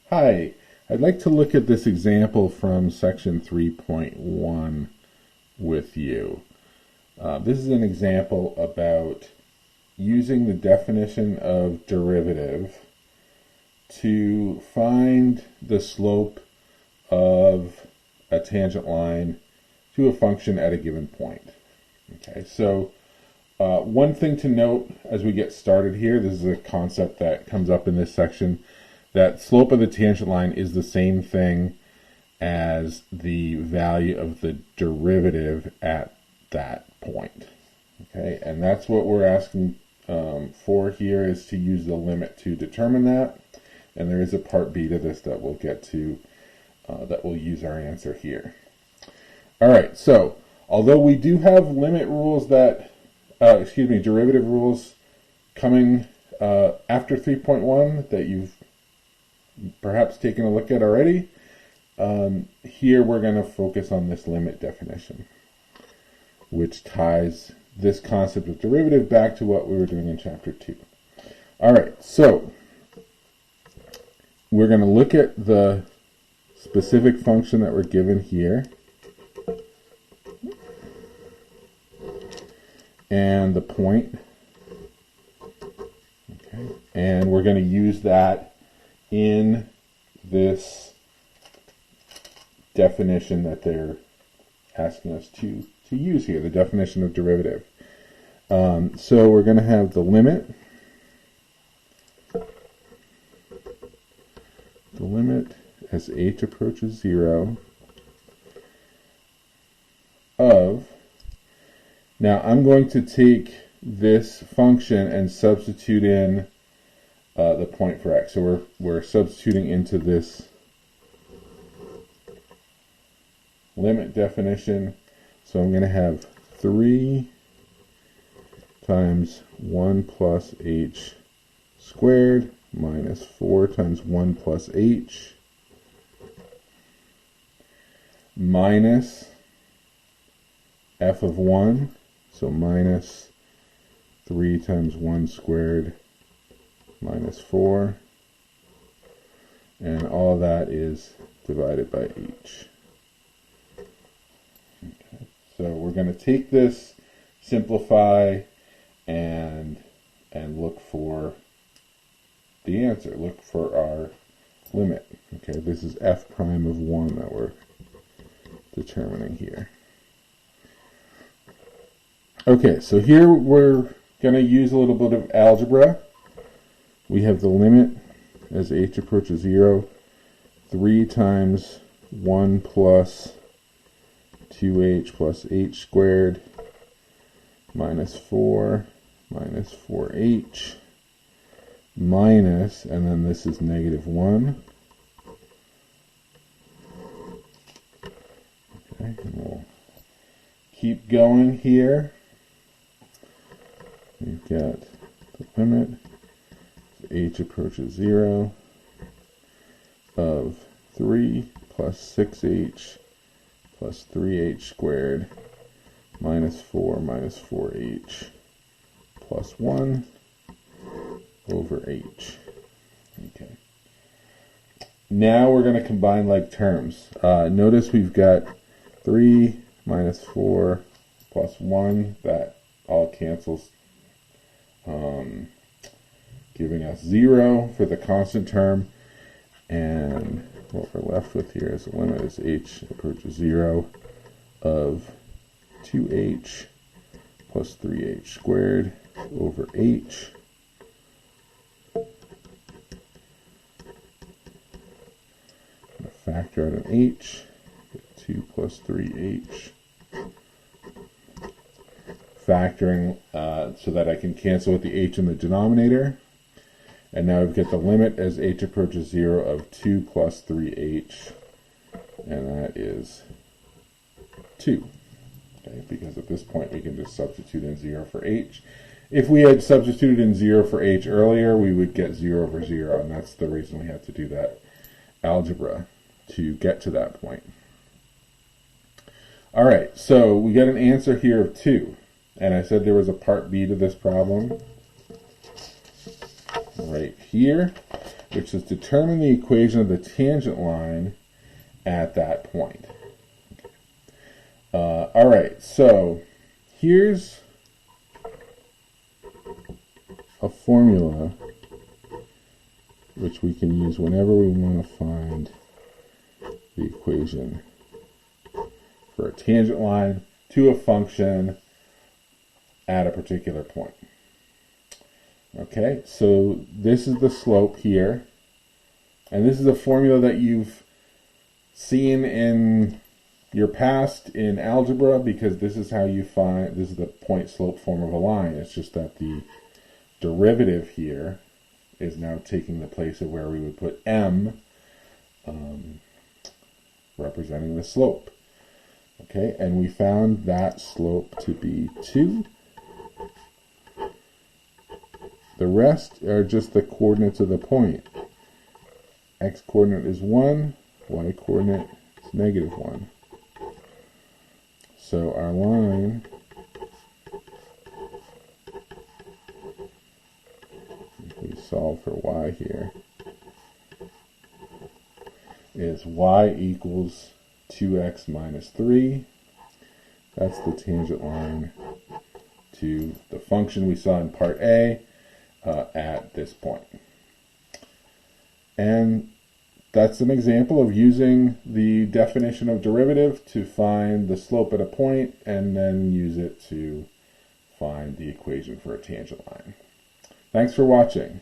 Hi, I'd like to look at this example from section 3.1 with you. This is an example about using the definition of derivative to find the slope of a tangent line to a function at a given point. Okay, so one thing to note as we get started here, this is a concept that comes up in this section, that slope of the tangent line is the same thing as the value of the derivative at that point. Okay, and that's what we're asking for here, is to use the limit to determine that. And there is a part B to this that we'll get to that will use our answer here. All right, so although we do have limit rules that, derivative rules coming after 3.1 that you've perhaps taken a look at already, here we're going to focus on this limit definition, which ties this concept of derivative back to what we were doing in chapter 2. All right, so we're going to look at the specific function that we're given here and the point. Okay, and we're going to use that in this definition that they're asking us to use here, the definition of derivative. So we're going to have the limit as h approaches 0 of, now I'm going to take this function and substitute in the point for x. So we're substituting into this limit definition. So I'm going to have 3 times 1 plus h squared minus 4 times 1 plus h minus f of 1, so minus 3 times 1 squared minus 4, and all of that is divided by h. Okay. So we're going to take this, simplify, and look for the answer, look for our limit. Okay, this is f prime of 1 that we're determining here. Okay, so here we're going to use a little bit of algebra. We have the limit as h approaches 0, 3 times 1 plus 2h plus h squared minus 4 minus 4h minus, and then this is negative 1. Okay, and we'll keep going here. We've got the limit as h approaches 0 of 3 plus 6h plus 3h squared minus 4 minus 4h plus 1 over h. Okay. Now we're going to combine like terms. Notice we've got 3 minus 4 plus 1. That all cancels, giving us 0 for the constant term. And what we're left with here is the limit as h approaches 0 of 2h plus 3h squared over h factor out an h, 2 plus 3h, factoring so that I can cancel with the h in the denominator. And now we've got the limit as h approaches 0 of 2 plus 3h, and that is 2. Okay, because at this point we can just substitute in 0 for h. If we had substituted in 0 for h earlier, we would get 0 over 0, and that's the reason we had to do that algebra to get to that point. All right, so we got an answer here of 2, and I said there was a part B to this problem right here. which is determine the equation of the tangent line at that point. All right, so here's a formula which we can use whenever we want to find the equation for a tangent line to a function at a particular point. Okay, so this is the slope here, and this is a formula that you've seen in your past in algebra, because this is how you find, this is the point slope form of a line. It's just that the derivative here is now taking the place of where we would put m, representing the slope. Okay, and we found that slope to be 2. The rest are just the coordinates of the point. X coordinate is 1, y coordinate is -1. So our line if we solve for y here, is y equals 2x minus 3. That's the tangent line to the function we saw in part A at this point. And that's an example of using the definition of derivative to find the slope at a point and then use it to find the equation for a tangent line. Thanks for watching.